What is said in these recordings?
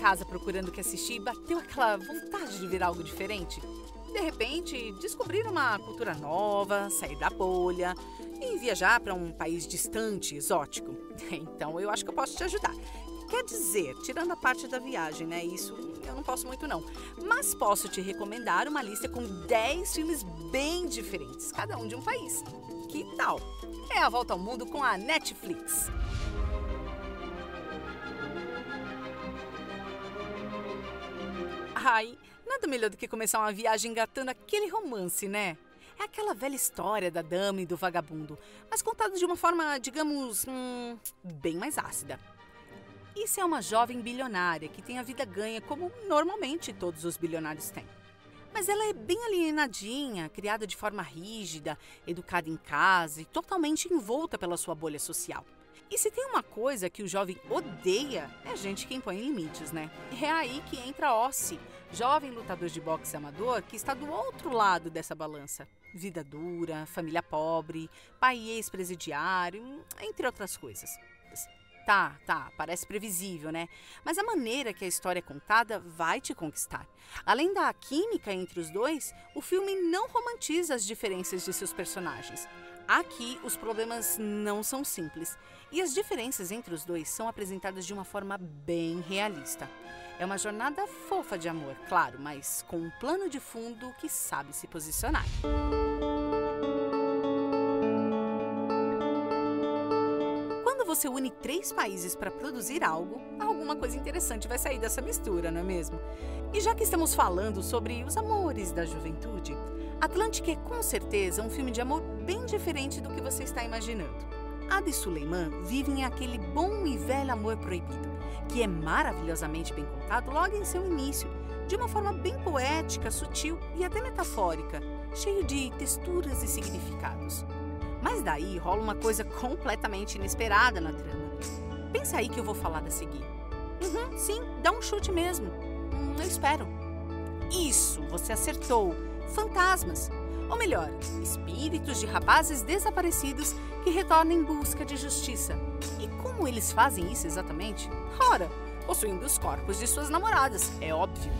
casa procurando o que assistir e bateu aquela vontade de ver algo diferente? De repente, descobrir uma cultura nova, sair da bolha e viajar para um país distante, exótico. Então eu acho que eu posso te ajudar. Quer dizer, tirando a parte da viagem, né? Isso eu não posso muito não. Mas posso te recomendar uma lista com 10 filmes bem diferentes, cada um de um país. Que tal? É a volta ao mundo com a Netflix. Ai, nada melhor do que começar uma viagem engatando aquele romance, né? É aquela velha história da dama e do vagabundo, mas contada de uma forma, digamos, bem mais ácida. Isso é uma jovem bilionária que tem a vida ganha como normalmente todos os bilionários têm. Mas ela é bem alienadinha, criada de forma rígida, educada em casa e totalmente envolta pela sua bolha social. E se tem uma coisa que o jovem odeia, é gente que impõe limites, né? É aí que entra Ossie, jovem lutador de boxe amador que está do outro lado dessa balança. Vida dura, família pobre, pai ex-presidiário, entre outras coisas. Tá, parece previsível, né? Mas a maneira que a história é contada vai te conquistar. Além da química entre os dois, o filme não romantiza as diferenças de seus personagens. Aqui, os problemas não são simples. E as diferenças entre os dois são apresentadas de uma forma bem realista. É uma jornada fofa de amor, claro, mas com um plano de fundo que sabe se posicionar. Quando você une 3 países para produzir algo, alguma coisa interessante vai sair dessa mistura, não é mesmo? E já que estamos falando sobre os amores da juventude, Atlântica é com certeza um filme de amor bem diferente do que você está imaginando. Ada e Suleiman vivem aquele bom e velho amor proibido, que é maravilhosamente bem contado logo em seu início, de uma forma bem poética, sutil e até metafórica, cheio de texturas e significados. Mas daí rola uma coisa completamente inesperada na trama. Pensa aí que eu vou falar a seguir. Sim, dá um chute mesmo. Eu espero. Isso, você acertou. Fantasmas. Ou melhor, espíritos de rapazes desaparecidos que retornam em busca de justiça. E como eles fazem isso exatamente? Ora, possuindo os corpos de suas namoradas, é óbvio.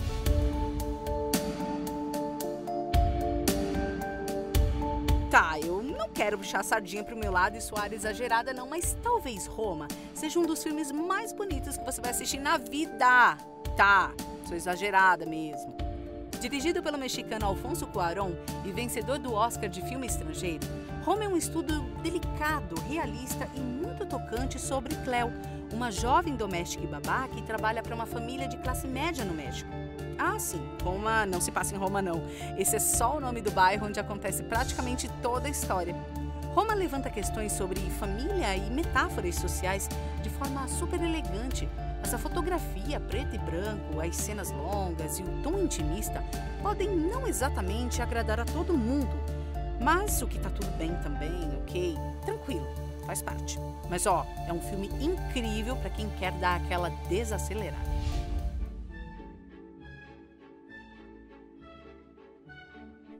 Tá, eu não quero puxar a sardinha pro meu lado e soar exagerada não, mas talvez Roma seja um dos filmes mais bonitos que você vai assistir na vida. Tá, sou exagerada mesmo. Dirigido pelo mexicano Alfonso Cuarón e vencedor do Oscar de filme estrangeiro, Roma é um estudo delicado, realista e muito tocante sobre Cleo, uma jovem doméstica e babá que trabalha para uma família de classe média no México. Ah, sim, Roma não se passa em Roma não. Esse é só o nome do bairro onde acontece praticamente toda a história. Roma levanta questões sobre família e metáforas sociais de forma super elegante. Mas a fotografia preto e branco, as cenas longas e o tom intimista podem não exatamente agradar a todo mundo. Mas o que tá tudo bem também, ok? Tranquilo, faz parte. Mas ó, é um filme incrível para quem quer dar aquela desacelerada.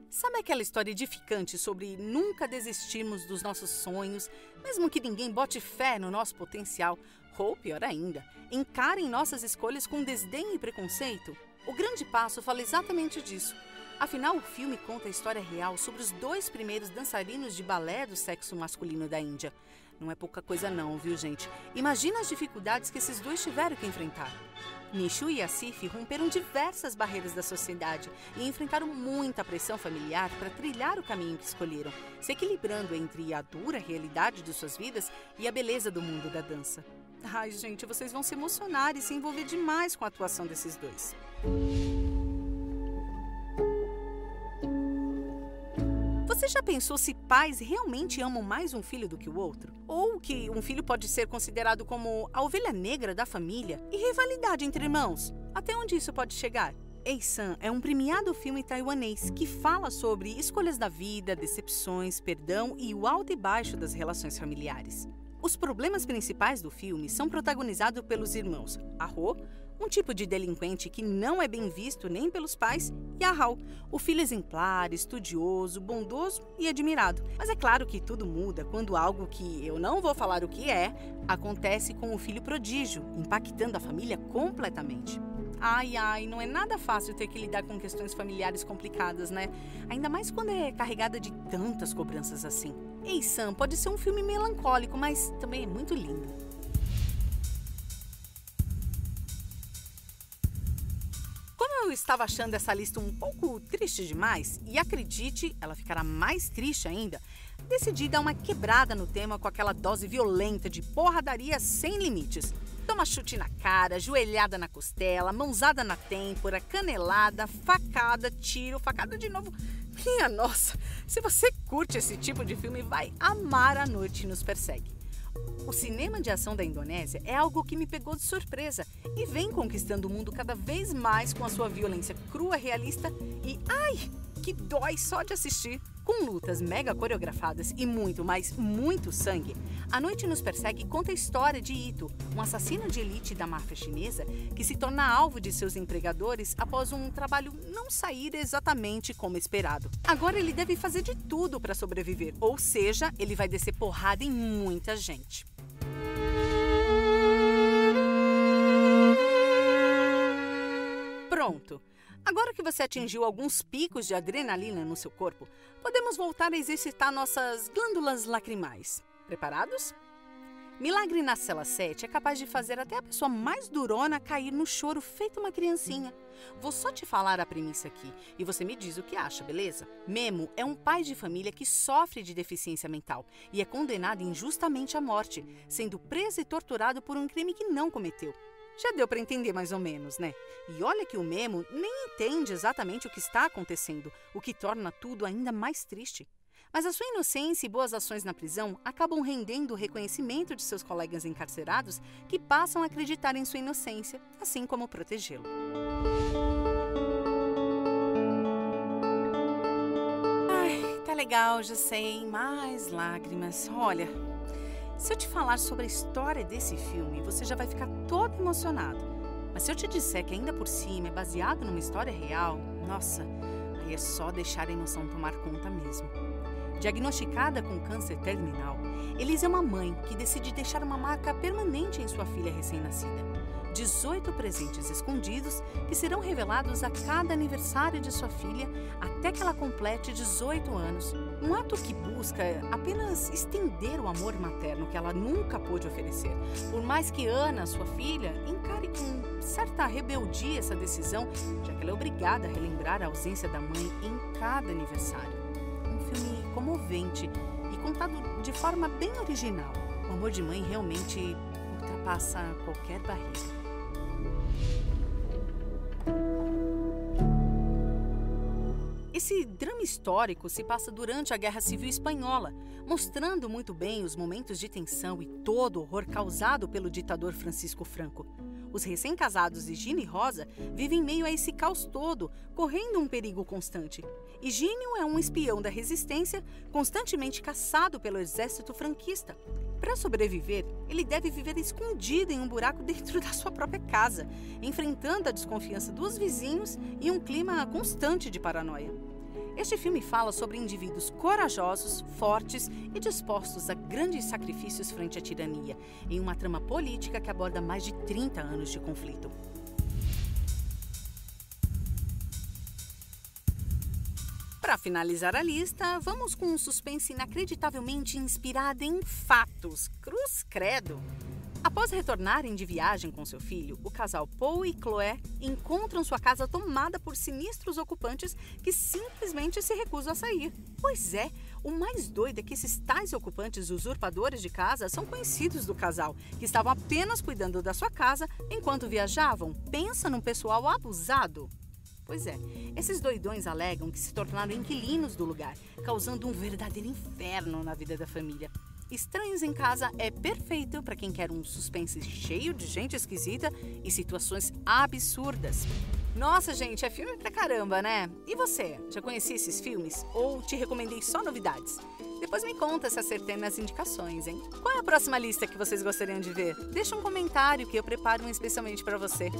Sabe aquela história edificante sobre nunca desistirmos dos nossos sonhos, mesmo que ninguém bote fé no nosso potencial? Ou, pior ainda, encarem nossas escolhas com desdém e preconceito? O Grande Passo fala exatamente disso. Afinal, o filme conta a história real sobre os 2 primeiros dançarinos de balé do sexo masculino da Índia. Não é pouca coisa não, viu, gente? Imagina as dificuldades que esses 2 tiveram que enfrentar. Nishu e Asif romperam diversas barreiras da sociedade e enfrentaram muita pressão familiar para trilhar o caminho que escolheram, se equilibrando entre a dura realidade de suas vidas e a beleza do mundo da dança. Ai, gente, vocês vão se emocionar e se envolver demais com a atuação desses 2. Você já pensou se pais realmente amam mais um filho do que o outro? Ou que um filho pode ser considerado como a ovelha negra da família? E rivalidade entre irmãos? Até onde isso pode chegar? Ei-san é um premiado filme taiwanês que fala sobre escolhas da vida, decepções, perdão e o alto e baixo das relações familiares. Os problemas principais do filme são protagonizados pelos irmãos Ah-ho, Um tipo de delinquente que não é bem visto nem pelos pais, e a Hal, o filho exemplar, estudioso, bondoso e admirado. Mas é claro que tudo muda quando algo que eu não vou falar o que é, acontece com o filho prodígio, impactando a família completamente. Ai, não é nada fácil ter que lidar com questões familiares complicadas, né? Ainda mais quando é carregada de tantas cobranças assim. Ei, Sam, pode ser um filme melancólico, mas também é muito lindo. Eu estava achando essa lista um pouco triste demais, e acredite, ela ficará mais triste ainda, decidi dar uma quebrada no tema com aquela dose violenta de porradaria sem limites. Toma chute na cara, joelhada na costela, mãozada na têmpora, canelada, facada, tiro, facada de novo. Minha nossa, se você curte esse tipo de filme, vai amar A Noite Nos Persegue. O cinema de ação da Indonésia é algo que me pegou de surpresa e vem conquistando o mundo cada vez mais com a sua violência crua, realista e, que dói só de assistir. Com lutas mega coreografadas e muito, mas muito sangue, A Noite Nos Persegue conta a história de Ito, um assassino de elite da máfia chinesa que se torna alvo de seus empregadores após um trabalho não sair exatamente como esperado. Agora ele deve fazer de tudo para sobreviver, ou seja, ele vai descer porrada em muita gente. Pronto! Agora que você atingiu alguns picos de adrenalina no seu corpo, podemos voltar a exercitar nossas glândulas lacrimais. Preparados? Milagre na Cela 7 é capaz de fazer até a pessoa mais durona cair no choro feito uma criancinha. Vou só te falar a premissa aqui e você me diz o que acha, beleza? Memo é um pai de família que sofre de deficiência mental e é condenado injustamente à morte, sendo preso e torturado por um crime que não cometeu. Já deu para entender mais ou menos, né? E olha que o Memo nem entende exatamente o que está acontecendo, o que torna tudo ainda mais triste. Mas a sua inocência e boas ações na prisão acabam rendendo o reconhecimento de seus colegas encarcerados que passam a acreditar em sua inocência, assim como protegê-lo. Tá legal, já sei, mais lágrimas. Olha, se eu te falar sobre a história desse filme, você já vai ficar todo emocionado. Mas se eu te disser que ainda por cima é baseado numa história real, nossa, aí é só deixar a emoção tomar conta mesmo. Diagnosticada com câncer terminal, Elise é uma mãe que decide deixar uma marca permanente em sua filha recém-nascida. 18 presentes escondidos que serão revelados a cada aniversário de sua filha até que ela complete 18 anos. Um ato que busca apenas estender o amor materno que ela nunca pôde oferecer. Por mais que Ana, sua filha, encare com certa rebeldia essa decisão, já que ela é obrigada a relembrar a ausência da mãe em cada aniversário. Um filme comovente e contado de forma bem original. O amor de mãe realmente ultrapassa qualquer barreira. Esse drama histórico se passa durante a Guerra Civil Espanhola, mostrando muito bem os momentos de tensão e todo o horror causado pelo ditador Francisco Franco. Os recém-casados Higino e Rosa vivem em meio a esse caos todo, correndo um perigo constante. Higino é um espião da resistência, constantemente caçado pelo exército franquista. Para sobreviver, ele deve viver escondido em um buraco dentro da sua própria casa, enfrentando a desconfiança dos vizinhos e um clima constante de paranoia. Este filme fala sobre indivíduos corajosos, fortes e dispostos a grandes sacrifícios frente à tirania, em uma trama política que aborda mais de 30 anos de conflito. Para finalizar a lista, vamos com um suspense inacreditavelmente inspirado em fatos. Cruz credo! Após retornarem de viagem com seu filho, o casal Paul e Chloé encontram sua casa tomada por sinistros ocupantes que simplesmente se recusam a sair. Pois é, o mais doido é que esses tais ocupantes usurpadores de casa são conhecidos do casal, que estavam apenas cuidando da sua casa enquanto viajavam. Pensa num pessoal abusado! Pois é, esses doidões alegam que se tornaram inquilinos do lugar, causando um verdadeiro inferno na vida da família. Estranhos em Casa é perfeito para quem quer um suspense cheio de gente esquisita e situações absurdas. Nossa, gente, é filme pra caramba, né? E você, já conhecia esses filmes? Ou te recomendei só novidades? Depois me conta se acertei nas indicações, hein? Qual é a próxima lista que vocês gostariam de ver? Deixa um comentário que eu preparo um especialmente para você.